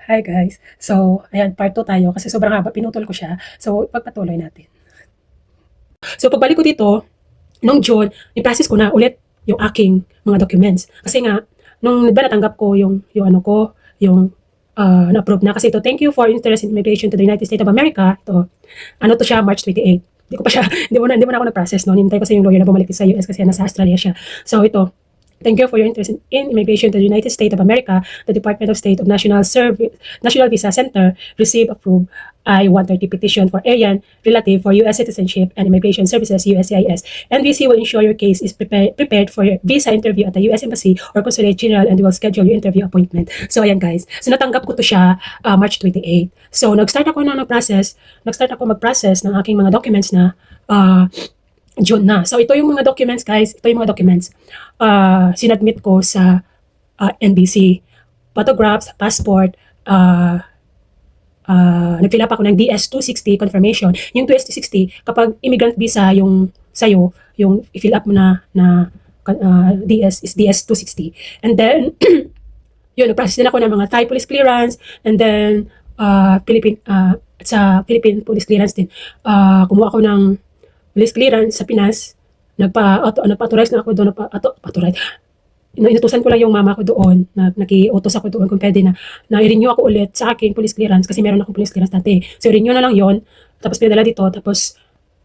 Hi guys. So, ayan, part 2 tayo kasi sobrang haba, pinutol ko siya. So, ipagpatuloy natin. So, pagbalik ko dito, nung June, i-process ko na ulit yung aking mga documents. Kasi nga, nung ba natanggap ko yung ano ko, yung na-approve na. Kasi ito, thank you for interest in immigration to the United States of America. Ito, ano to siya, March 28. Hindi ko pa siya, hindi mo na ako nag-process noon. Hinintay ko sa yung lawyer na bumalik sa US kasi nasa Australia siya. So, ito, thank you for your interest in immigration to the United States of America. The Department of State of National Visa Center received approved I-130 petition for alien relative for U.S. Citizenship and Immigration Services (USCIS). NVC will ensure your case is prepared for your visa interview at the U.S. Embassy or Consulate General and will schedule your interview appointment. So ayan guys. So natanggap ko to siya March 28. So nag-start ako mag-process ng aking mga documents na June na. So ito yung mga documents guys, ito yung mga documents sinadmit ko sa NBC. Photographs, passport, nag-fill up ako ng DS-260 confirmation. Yung DS-260, kapag immigrant visa yung sa'yo, yung i-fill up mo na DS is DS-260. And then, yun, nag-process din ako ng mga Thai police clearance, and then, sa Philippine police clearance din. Kumuha ako ng police clearance sa Pinas, nagpa-authorize na ako doon, inutusan ko lang yung mama ko doon, naki-utos ako doon kung pwede na i-renew ako ulit sa aking police clearance kasi meron akong police clearance dati. So, renew na lang yon. Tapos pinadala dito, tapos,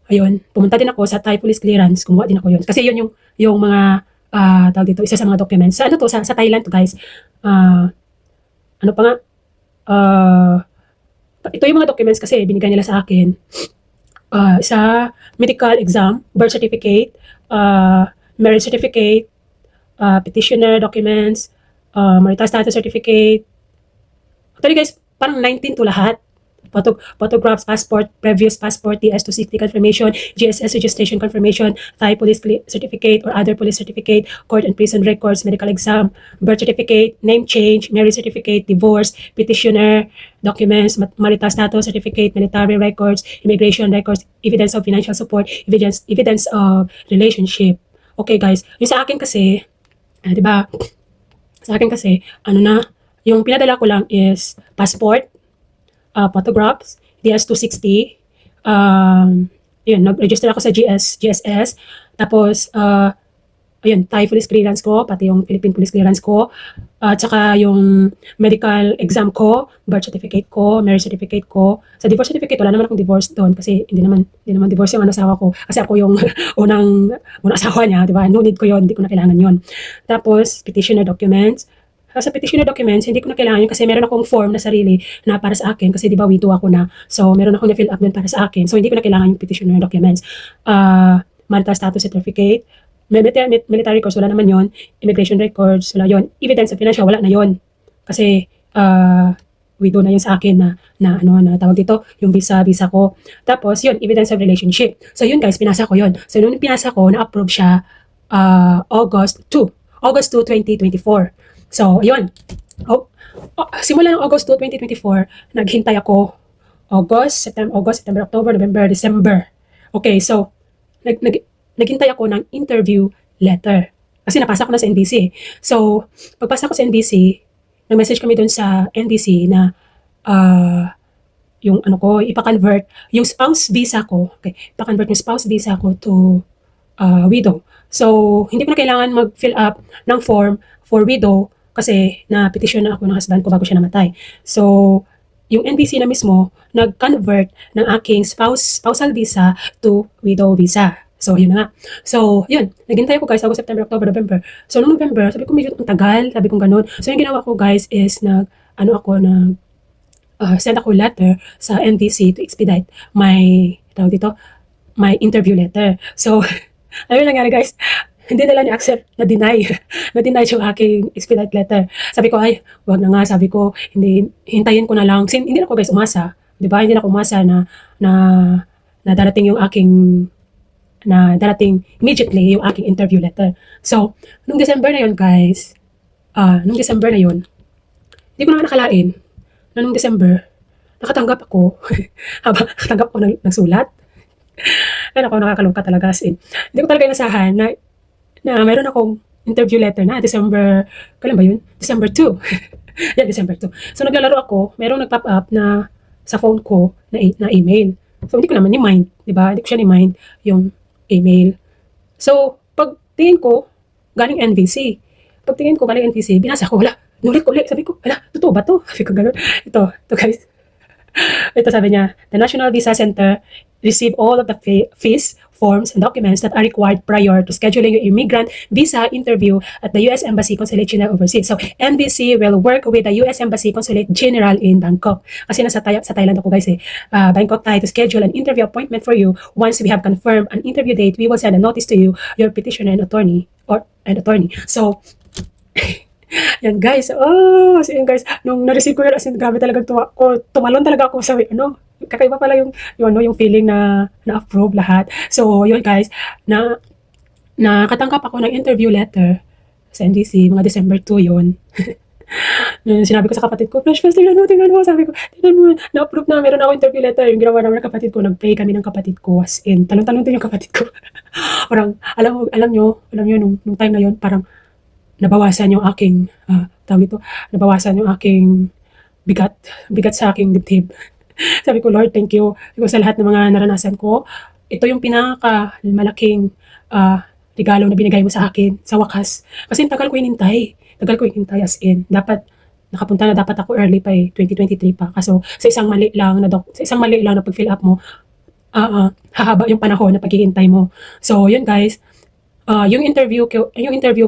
ayun, pumunta din ako sa Thai police clearance, kumuha din ako yun. Kasi yun yung mga, tawag dito, isa sa mga documents. Sa ano to, sa Thailand to guys. Ano pa nga, ito yung mga documents kasi binigay nila sa akin. Sa medical exam, birth certificate, marriage certificate, petitioner documents, marital status certificate. Actually guys, parang 19 to lahat. Photographs, passport, previous passport, DS-260 confirmation, GSS registration confirmation, Thai police certificate or other police certificate, court and prison records, medical exam, birth certificate, name change, marriage certificate, divorce, petitioner documents, marital status certificate, military records, immigration records, evidence of financial support, evidence of relationship. Okay guys, yung sa akin kasi, di ba? Sa akin kasi, yung pinadala ko lang is passport, photographs, DS-260, yun, nag-register ako sa GSS, tapos, ayun, Thai police clearance ko, pati yung Philippine police clearance ko, at saka yung medical exam ko, birth certificate ko, marriage certificate ko. Sa divorce certificate, wala naman akong divorce doon kasi hindi naman divorce yung asawa ko. Kasi ako yung unang asawa niya, di ba? No need ko yun, hindi ko na kailangan yun. Tapos, petitioner documents. Sa petitioner documents, hindi ko na kailangan yun kasi meron akong form na sarili na para sa akin kasi di ba widow ako na. So, meron akong na-fill up din para sa akin. So, hindi ko na kailangan yung petitioner documents. Marital status certificate, military records, wala naman yon. Immigration records, wala yon. Evidence of financial, wala na yon. Kasi, widow na yun sa akin na tawag dito, yung visa ko. Tapos, yun, evidence of relationship. So, yun guys, pinasa ko yun. So, nung pinasa ko, na-approve siya August 2, 2024. So, ayun. Simula ng August 2, 2024, naghintay ako August, September, October, November, December. Okay, so, naghintay ako ng interview letter. Kasi napasa ko na sa NBC. So, pagpasa ko sa NBC, nag-message kami dun sa NBC na yung ipa-convert yung spouse visa ko. Okay, ipa-convert yung spouse visa ko to widow. So, hindi ko na kailangan mag-fill up ng form for widow kasi na-petition na ako ng husband ko bago siya namatay. So, yung NBC na mismo, nag-convert ng aking spousal visa to widow visa. So, yun na nga. So, yun. Naghintay ako guys, August, September, October, November. So, noong November, sabi ko medyo ang tagal, sabi ko ganun. So, yung ginawa ko guys is send ako letter sa NBC to expedite my interview letter. So, ano yung nangyari guys? Hindi nila ni-accept, na-deny yung aking expedite letter. Sabi ko, ay, wag na nga, sabi ko, hindi, hintayin ko na lang. Hindi na ako guys umasa, di ba? Hindi na ako umasa na darating immediately yung aking interview letter. So, nung December na yun guys, hindi ko naman nakalain na nung December, nakatanggap ako, nakatanggap ako ng sulat. Ay, ako nakakalungka talaga as in. Hindi ko talaga inasahan na mayroon akong interview letter na December, kailan ba yun? December 2. Yan, December 2. So, naglalaro ako, merong nag-pop up na sa phone ko na email. So, hindi ko naman ni-mind, di ba? Hindi ko siya ni-mind yung email. So, pag tingin ko, galing NVC. Pag tingin ko, galing NVC, binasa ko, wala, nulit ko ulit. Sabi ko, wala, totoo ba to? Sabi ko, gano'n. Ito guys. Ito sabi niya, the National Visa Center receive all of the fees, forms, and documents that are required prior to scheduling your immigrant visa interview at the U.S. Embassy Consulate General overseas. So, NVC will work with the U.S. Embassy Consulate General in Bangkok. Kasi sa Thailand ako guys eh. Bangkok tayo to schedule an interview appointment for you. Once we have confirmed an interview date, we will send a notice to you, your petitioner and attorney. So, yan guys. Oh, so yun guys, nung na-receive ko yun, as in, grabe talaga tumalon talaga ako sa, kakaiba pala yung feeling na na-approve lahat. So, yun guys, nakatanggap ako ng interview letter sa NDC, mga December 2 yun. Sinabi ko sa kapatid ko, Flash Fest, tingnan mo, sabi ko, tingnan mo, na-approve na, meron ako interview letter. Yung ginawa naman ng kapatid ko, nag-pay kami ng kapatid ko, as in, talon-talon din yung kapatid ko. Parang, alam nyo, nung time na yun, parang, nabawasan yung aking, nabawasan yung aking bigat sa aking dibdib. Sabi ko, Lord, thank you. Sabi ko, sa lahat ng mga naranasan ko, ito yung malaking regalo na binigay mo sa akin, sa wakas. Kasi tagal ko hinintay as in. Nakapunta na dapat ako early pa 2023 pa. Kaso, sa isang mali lang na pag-fill up mo, hahaba yung panahon na paghihintay mo. So, yun guys, yung interview ko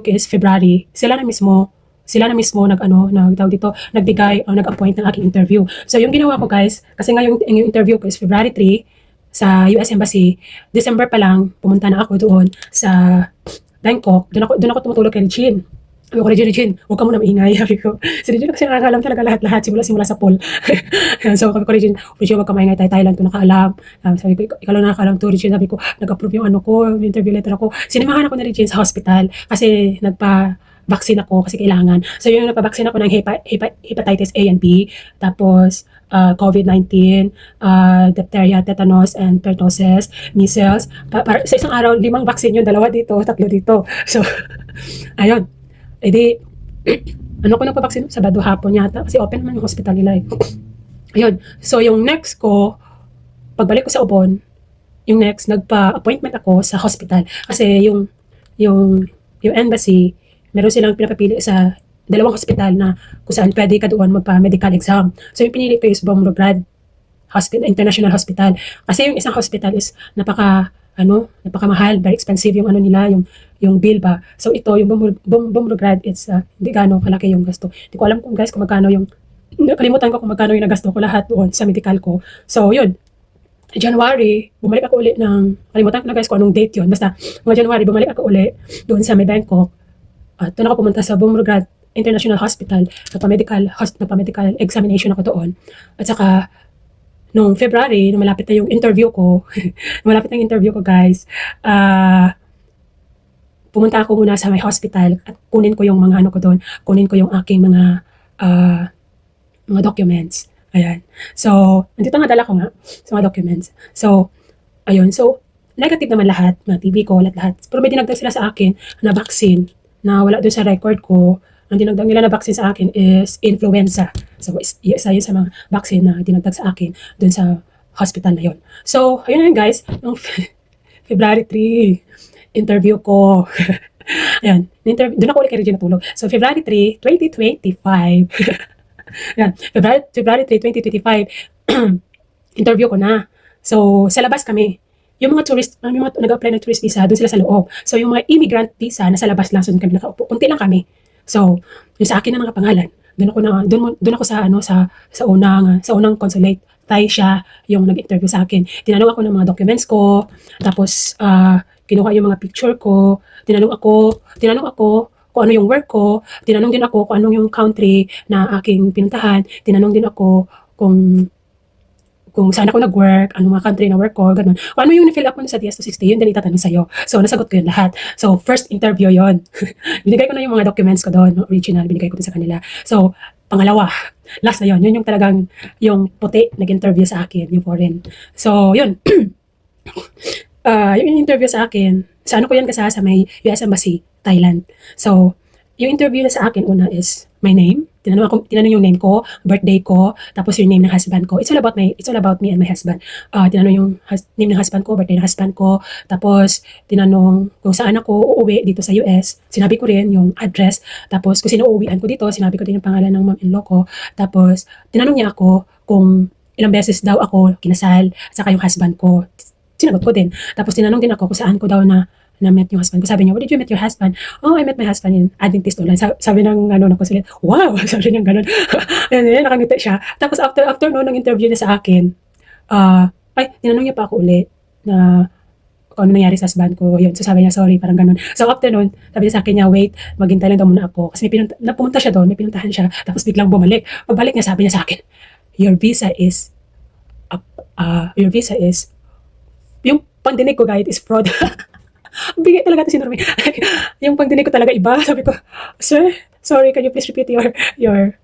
is February. Sila na mismo nag-appoint ng aking interview. So, yung ginawa ko guys, kasi nga yung interview ko is February 3 sa US Embassy, December pa lang, pumunta na ako doon sa Bangkok. Doon ako tumutulog kay Regine. Sabi ko, Regine, huwag ka muna maingay. Sabi ko, si Regine kasi nakakalam talaga lahat, simula sa pool. So, sabi ko, Regine, huwag ka maingay, Thailand to nakaalam. Sabi ko, ikaw lang nakakalam to, Regine. Sabi ko, nag-approve yung interview letter ako. Sinamahan ako na Regine sa hospital kasi vaccine ako kasi kailangan. So, yung nagpa-vaccine ako ng hepatitis A and B, tapos COVID-19, diphtheria, tetanus, and pertussis, measles. Sa isang araw, 5 vaccine yun, 2 dito, 3 dito. So, ayun. E di, ko nagpa-vaccine? Sabado hapon yata, kasi open naman yung hospital nila eh. Ayun. So, yung next ko, pagbalik ko sa Ubon, yung next, nagpa-appointment ako sa hospital. Kasi yung embassy, meron silang pinapapili sa 2 hospital na kung saan pwede ka doon magpa-medical exam. So, yung pinili ko is Bumrungrad International Hospital. Kasi yung isang hospital is napakamahal, very expensive yung nila, yung bill ba. So, ito, yung Bumrungrad, it's hindi gaano kalaki yung gasto. Hindi ko alam kung magkano nakalimutan ko kung magkano yung nagasto ko lahat doon sa medical ko. So, yun. January, bumalik ako ulit kalimutan ko na guys kung anong date yun. Basta, mga January, bumalik ako ulit doon sa may Bangkok. Doon ako pumunta sa Bumrungrad International Hospital. Nagpa-medical examination ako doon. At saka, noong February, nung malapit na yung interview ko, guys, pumunta ako muna sa may hospital at kunin ko yung mga ko doon. Kunin ko yung aking mga documents. Ayan. So, nandito nga dala ko nga sa mga documents. So, ayun. So, negative naman lahat. Mga TB ko, lahat. Pero may dinagdag sila sa akin na vaccine na wala doon sa record ko. Ang dinagdag nila na vaccine sa akin is influenza. So, isa yun sa mga vaccine na dinagdag sa akin doon sa hospital na yun. So, ayun guys. Noong February 3, interview ko. Ayan. Doon ako ulit kay Regina tulog. So, February 3, 2025. Ayan. February 3, 2025. Interview ko na. So, sa labas kami. Yung mga tourist, yung mga nag-apply ng tourist visa, doon sila sa loob. So, yung mga immigrant visa, nasa labas lang, so doon kami nakaupo. Kunti lang kami. So, yung sa akin na mga pangalan, doon ako sa unang consulate. Thai siya yung nag-interview sa akin. Tinanong ako ng mga documents ko, tapos kinuha yung mga picture ko, tinanong ako kung ano yung work ko, tinanong din ako kung anong yung country na aking pinuntahan, tinanong din ako kung saan ako nag-work, anong mga country na work ko, ganun. Kung ano yung na-fill up mo sa DS260, yun din itatanong sa'yo. So, nasagot ko yun lahat. So, first interview yun. Binigay ko na yung mga documents ko doon, original, binigay ko din sa kanila. So, pangalawa, last na yun. Yun yung talagang, yung puti, nag-interview sa akin, yung foreign. So, yun. Yung interview sa akin, sa ko yan kasi sa may US Embassy, Thailand. So, yung interview na sa akin, una is, my name. Tinanong yung name ko, birthday ko, tapos yung name ng husband ko. It's all about me and my husband. Tinanong yung name ng husband ko, birthday ng husband ko, tapos tinanong kung saan ako uuwi dito sa US. Sinabi ko rin yung address, tapos kung sino uuwian ko dito, sinabi ko din yung pangalan ng mom-in-law ko. Tapos tinanong niya ako kung ilang beses daw ako kinasal, at saka yung husband ko. Sinagot ko din. Tapos tinanong din ako kung saan ko daw na met yung husband ko. Sabi niya, where did you meet your husband? Oh, I met my husband in Adventist online. Sabi ng ng consulate, wow! Sabi niya gano'n. Yan, nakangiti siya. Tapos after noon, ng interview niya sa akin, tinanong niya pa ako ulit na kung ano nangyari sa husband ko. Yun, so sabi niya, sorry, parang gano'n. So after noon, sabi niya sa akin niya, wait, maghintay lang daw muna ako. Kasi pumunta siya doon, may pinuntahan siya. Tapos biglang bumalik. Pagbalik niya, sabi niya sa akin, your visa is, yung pandinig ko, guys, is fraud. Bigay talaga ito si Norme. Yung pagdinig ko talaga iba. Sabi ko, sir, sorry, can you please repeat your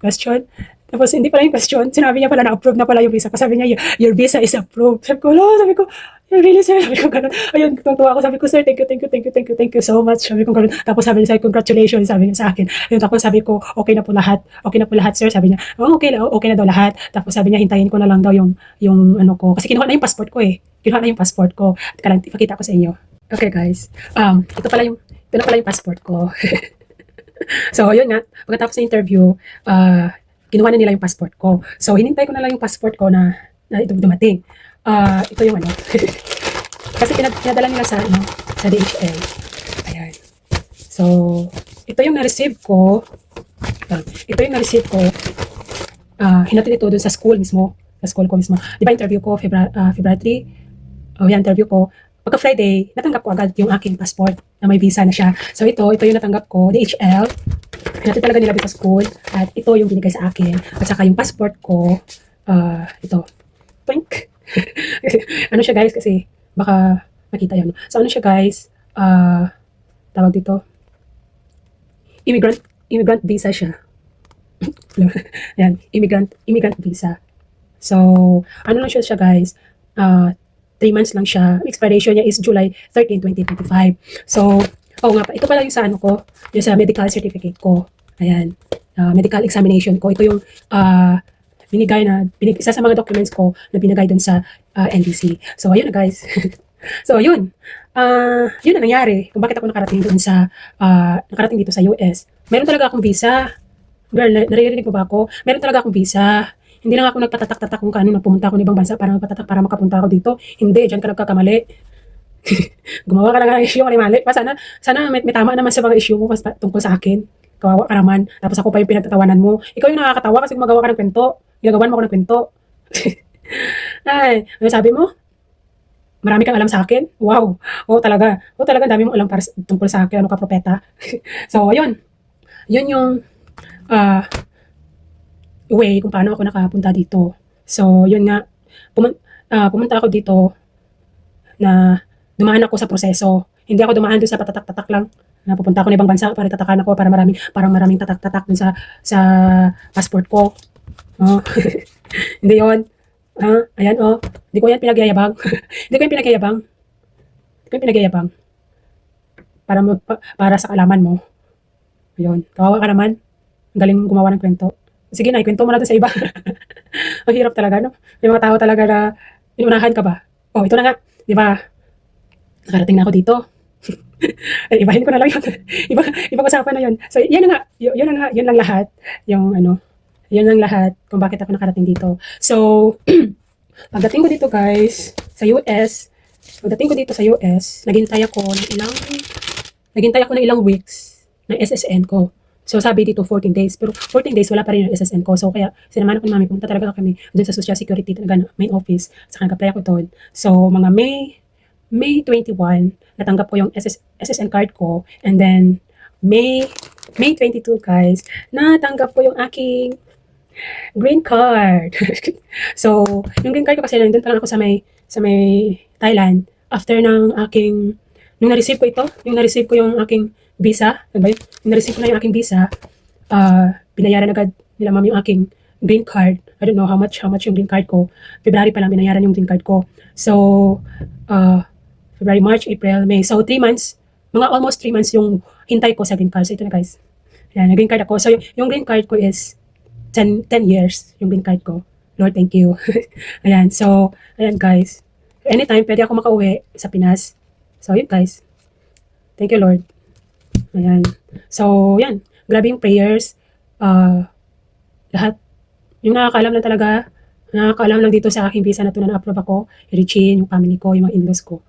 question? Tapos hindi pala yung question. Sinabi niya pala na approve na pala yung visa ko. Sabi niya, your visa is approved. Sabi ko, really sir? Sabi ko, ganun. Ayun, tuwa ako. Sabi ko, sir, thank you so much. Sabi ko, ganun. Tapos sabi niya, congratulations, sabi niya sa akin. Yun, tapos sabi ko, okay na po lahat, sir. Sabi niya, okay na daw lahat. Tapos sabi niya, hintayin ko na lang daw yung ano ko. Kasi kinuha na yung passport ko eh. Kinuha na yung passport ko. Teka lang, ipakita ko sa inyo. Okay guys, ito na pala yung passport ko. So, yun nga, pagkatapos ng interview, kinuha na nila yung passport ko. So, hinintay ko na lang yung passport ko na ito dumating. Ito yung ano. Kasi pinadala nila sa DHL. Ayan. So, ito yung na-receive ko. Hinatid ito dun sa school mismo. Sa school ko mismo. Di ba interview ko, February 3? Yan, interview ko. Pagka Friday, natanggap ko agad yung aking passport na may visa na siya. So ito yung natanggap ko, DHL. Hinatid talaga nila sa school. At ito yung binigay sa akin. At saka yung passport ko, ito. Pink. Ano siya guys, kasi baka makita yun. So ano siya guys, tawag dito, immigrant visa siya. Yan, immigrant visa. So, ano lang siya guys, 3 months lang siya. Expiration niya is July 13, 2025. So, ito pala yung sa ano ko, yung sa medical certificate ko. Ayan, medical examination ko. Ito yung isa sa mga documents ko na binigay dun sa NDC. So, ayun na guys. So, yun. Yun ang nangyari kung bakit ako nakarating dito sa US. Meron talaga akong visa. Girl, naririnig mo ba ako? Meron talaga akong visa. Hindi lang ako nagpatatak-tatak kung kano pumunta ako ng ibang bansa para magpatatak para makapunta ako dito. Hindi, dyan ka nagkakamali. Gumawa ka lang ng issue, mali. Sana may tama naman sa mga issue mo tungkol sa akin. Kawawa ka naman. Tapos ako pa yung pinagtatawanan mo. Ikaw yung nakakatawa kasi gumagawa ka ng kwento. Ginagawan mo ako ng kwento. Ay, ano sabi mo? Marami kang alam sa akin? Wow. Talaga. Dami mong alam tungkol sa akin. Ano ka, propeta? So, ayun. Yun yung way kung paano ako nakapunta dito. So, yun nga, pumunta ako dito na dumaan ako sa proseso. Hindi ako dumaan doon sa patatak-tatak lang. Pupunta ako ng ibang bansa para tatakan ako para maraming tatak-tatak doon sa passport ko. Hindi yun. Ayan, Hindi ko yan pinagyayabang. Hindi ko yan pinagyayabang. Para sa kalaman mo. Ayun. Kawawa ka naman. Ang galing gumawa ng kwento. Sige na, ikwento mo na sa iba. Ang hirap talaga, no? May mga tao talaga na inunahan ka ba? Ito na nga. Di ba? Nakarating na ako dito. Ibahin ko na lang yun. Ibang usapan na yun. So, yun lang lahat. Yun lang lahat kung bakit ako nakarating dito. So, pagdating ko dito guys, sa US, naghintay ako ng ilang weeks ng SSN ko. So, sabi dito 14 days. Pero 14 days, wala pa rin yung SSN ko. So, kaya sinamahan ko ni mami. Pumunta talaga kami dun sa Social Security talaga, main office. Saka nag-apply ako doon. So, mga May 21, natanggap ko yung SSN card ko. And then, May 22, guys, natanggap ko yung aking green card. So, yung green card ko kasi nandun pa lang ako sa may Thailand. After ng aking, nung na-receive ko yung aking visa, ano ba yun? Na-receive ko na yung aking visa, binayaran agad nila mami yung aking green card. I don't know how much yung green card ko. February pa lang binayaran yung green card ko. So, February, March, April, May. So, 3 months, mga almost 3 months yung hintay ko sa green card. So, ito na guys. Yan, green card ako. So, yung green card ko is 10 years, yung green card ko. Lord, thank you. Ayan, so, ayan guys. Anytime, pwede ako makauwi sa Pinas. So, yun guys. Thank you, Lord. Ayan. So, yan. Grabe yung prayers. Lahat. Yung nakakaalam lang dito sa aking visa na ito na na-approve ako, Richie, yung family ko, yung mga in-laws ko.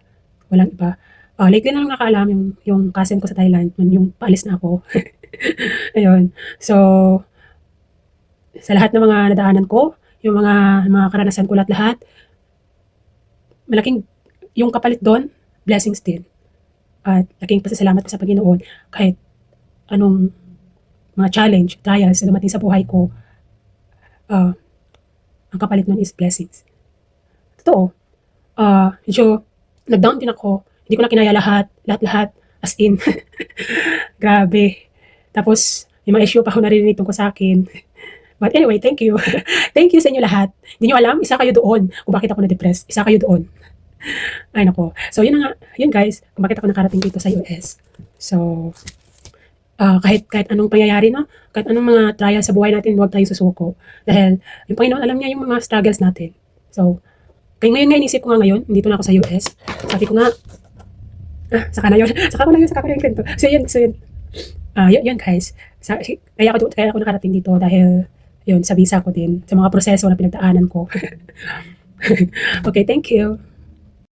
Walang iba. Lately na lang nakaalam yung cousin ko sa Thailand, yung paalis na ako. Ayun. So, sa lahat ng mga nadaanan ko, yung mga karanasan ko lahat, malaking yung kapalit doon, blessings din. At laking pasasalamat ko sa Panginoon kahit anong mga challenge, trials na dumating sa buhay ko, ang kapalit nun is blessings. Totoo. Medyo nag-down din ako. Hindi ko na kinaya lahat, as in. Grabe. Tapos, may mga issue pa ako naririnig tungkol sa akin. But anyway, thank you. Thank you sa inyo lahat. Hindi nyo alam, isa kayo doon kung bakit ako na-depress. Isa kayo doon. Ay nako. So, yun na nga. Yun guys, kung bakit ako nakarating dito sa US. So, kahit anong pangyayari, no? Kahit anong mga trial sa buhay natin, huwag tayong susuko. Dahil yung Panginoon, alam niya yung mga struggles natin. So, kaya ngayon nga inisip ko nga ngayon, dito na ako sa US. Sabi ko nga, saka na yun. Saka ko na yung kwento. So, yun. Yun guys. Kaya ako nakarating dito dahil yun, sa visa ko din, sa mga proseso na pinagdaanan ko. Okay, thank you.